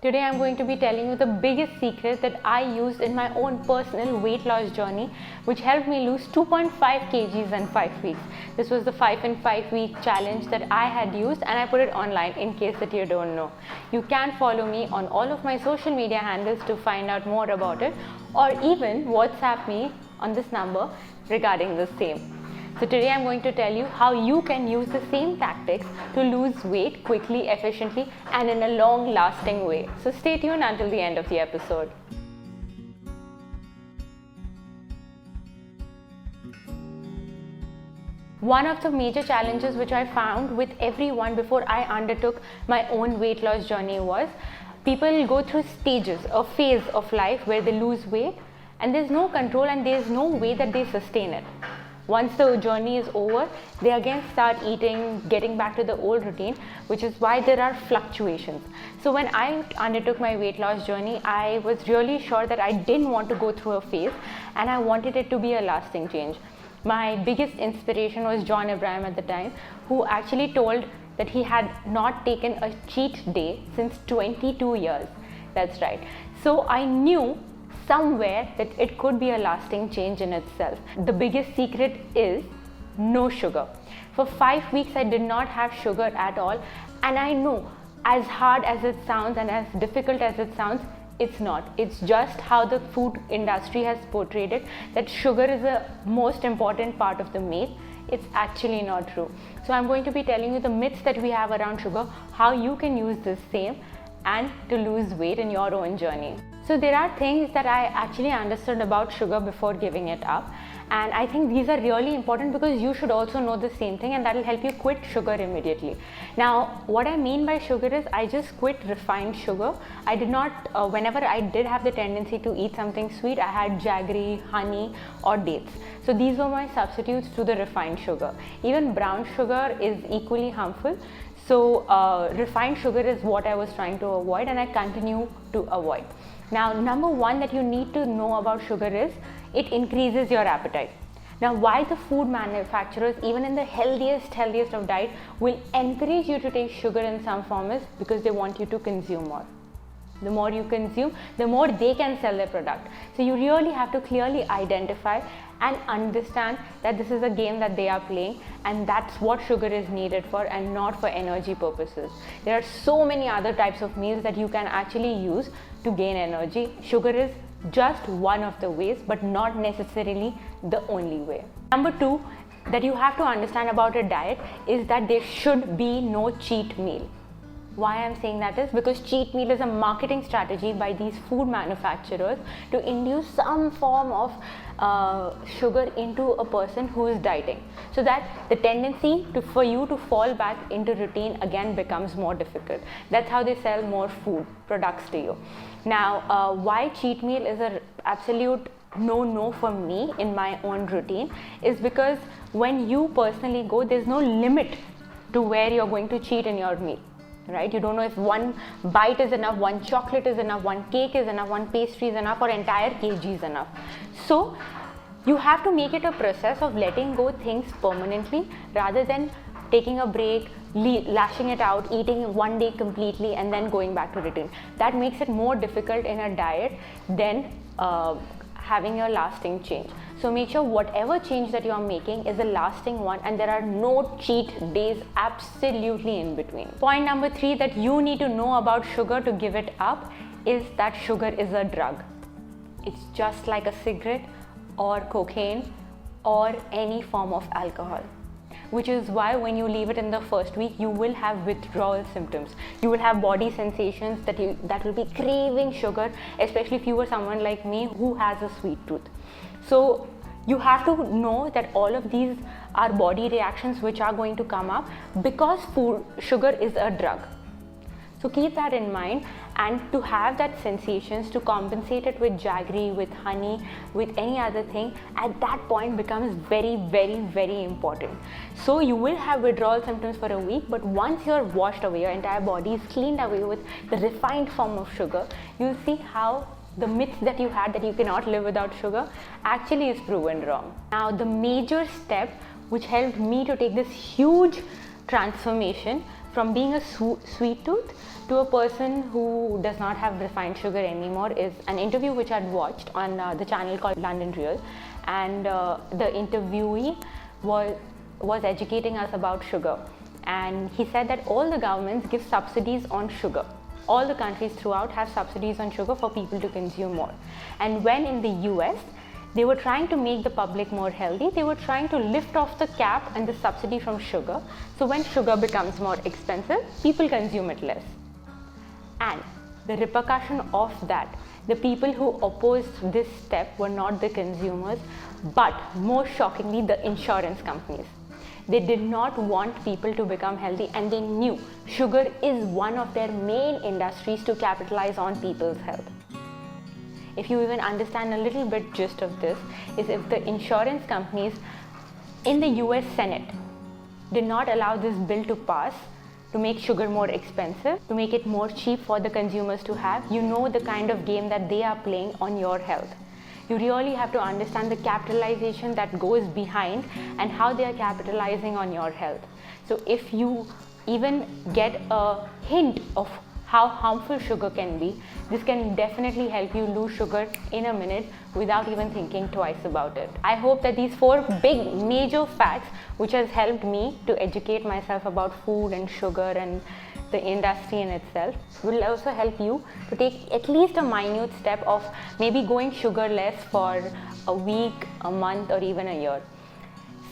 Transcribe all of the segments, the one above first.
Today I'm going to be telling you the biggest secret that I used in my own personal weight loss journey, which helped me lose 2.5 kgs in 5 weeks. This was the 5 in 5 week challenge that I had used, and I put it online in case that you don't know. You can follow me on all of my social media handles to find out more about it, or even WhatsApp me on this number regarding the same. So today I'm going to tell you how you can use the same tactics to lose weight quickly, efficiently, and in a long-lasting way. So stay tuned until the end of the episode. One of the major challenges which I found with everyone before I undertook my own weight loss journey was people go through stages, a phase of life where they lose weight and there's no control and there's no way that they sustain it. Once the journey is over, they again start eating, getting back to the old routine, which is why there are fluctuations. So when I undertook my weight loss journey, I was really sure that I didn't want to go through a phase and I wanted it to be a lasting change. My biggest inspiration was John Abraham at the time, who actually told that he had not taken a cheat day since 22 years. That's right. So I knew somewhere that it could be a lasting change in itself. The biggest secret is no sugar. For 5 weeks I did not have sugar at all, and I know, as hard as it sounds and as difficult as it sounds, it's not. It's just how the food industry has portrayed it, that sugar is the most important part of the meal. It's actually not true. So I'm going to be telling you the myths that we have around sugar, how you can use the same and to lose weight in your own journey. So there are things that I actually understood about sugar before giving it up, and I think these are really important because you should also know the same thing, and that will help you quit sugar immediately. Now what I mean by sugar is I just quit refined sugar. I did not, whenever I did have the tendency to eat something sweet, I had jaggery, honey or dates. So these were my substitutes to the refined sugar. Even brown sugar is equally harmful. So refined sugar is what I was trying to avoid, and I continue to avoid. Now, number one that you need to know about sugar is it increases your appetite. Now, why the food manufacturers, even in the healthiest of diet, will encourage you to take sugar in some form is because they want you to consume more. The more you consume, the more they can sell their product. So you really have to clearly identify and understand that this is a game that they are playing, and that's what sugar is needed for and not for energy purposes. There are so many other types of meals that you can actually use to gain energy. Sugar is just one of the ways, but not necessarily the only way. Number two that you have to understand about a diet is that there should be no cheat meal. Why I'm saying that is because cheat meal is a marketing strategy by these food manufacturers to induce some form of sugar into a person who is dieting, so that the tendency for you to fall back into routine again becomes more difficult. That's how they sell more food products to you. Now why cheat meal is an absolute no for me in my own routine is because when you personally go, there's no limit to where you're going to cheat in your meal. Right? You don't know if one bite is enough, one chocolate is enough, one cake is enough, one pastry is enough, or entire kg is enough. So you have to make it a process of letting go things permanently rather than taking a break, lashing it out, eating one day completely and then going back to routine. That makes it more difficult in a diet than having a lasting change. So make sure whatever change that you are making is a lasting one, and there are no cheat days absolutely in between. Point number three that you need to know about sugar to give it up is that sugar is a drug. It's just like a cigarette or cocaine or any form of alcohol, which is why when you leave it in the first week, you will have withdrawal symptoms. You will have body sensations that will be craving sugar, especially if you were someone like me who has a sweet tooth. So you have to know that all of these are body reactions which are going to come up because sugar is a drug. So keep that in mind, and to have that sensations, to compensate it with jaggery, with honey, with any other thing, at that point becomes very important. So you will have withdrawal symptoms for a week, but once you're washed away, your entire body is cleaned away with the refined form of sugar, you'll see how the myth that you had that you cannot live without sugar actually is proven wrong. Now the major step which helped me to take this huge transformation from being a sweet tooth to a person who does not have refined sugar anymore is an interview which I'd watched on the channel called London Real, and the interviewee was educating us about sugar, and he said that all the governments give subsidies on sugar. All the countries throughout have subsidies on sugar for people to consume more. And when in the US, they were trying to make the public more healthy, they were trying to lift off the cap and the subsidy from sugar. So when sugar becomes more expensive, people consume it less. And the repercussion of that, the people who opposed this step were not the consumers, but more shockingly, the insurance companies. They did not want people to become healthy, and they knew sugar is one of their main industries to capitalize on people's health. If you even understand a little bit gist of this, is if the insurance companies in the US Senate did not allow this bill to pass to make sugar more expensive, to make it more cheap for the consumers to have, you know the kind of game that they are playing on your health. You really have to understand the capitalization that goes behind and how they are capitalizing on your health. So if you even get a hint of how harmful sugar can be, this can definitely help you lose sugar in a minute without even thinking twice about it. I hope that these 4 big major facts, which has helped me to educate myself about food and sugar and the industry in itself, will also help you to take at least a minute step of maybe going sugarless for a week, a month, or even a year.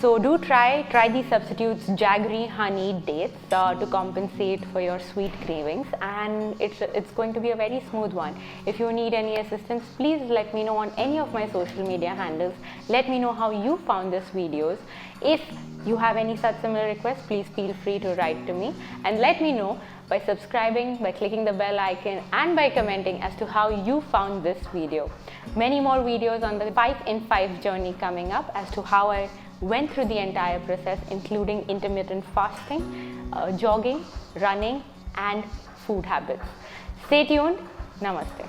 So do try these substitutes, jaggery, honey, dates to compensate for your sweet cravings, and it's going to be a very smooth one. If you need any assistance, please let me know on any of my social media handles. Let me know how you found this videos. If you have any such similar requests, please feel free to write to me, and let me know by subscribing, by clicking the bell icon, and by commenting as to how you found this video. Many more videos on the 5 in 5 journey coming up as to how I went through the entire process, including intermittent fasting, jogging, running, and food habits. Stay tuned. Namaste.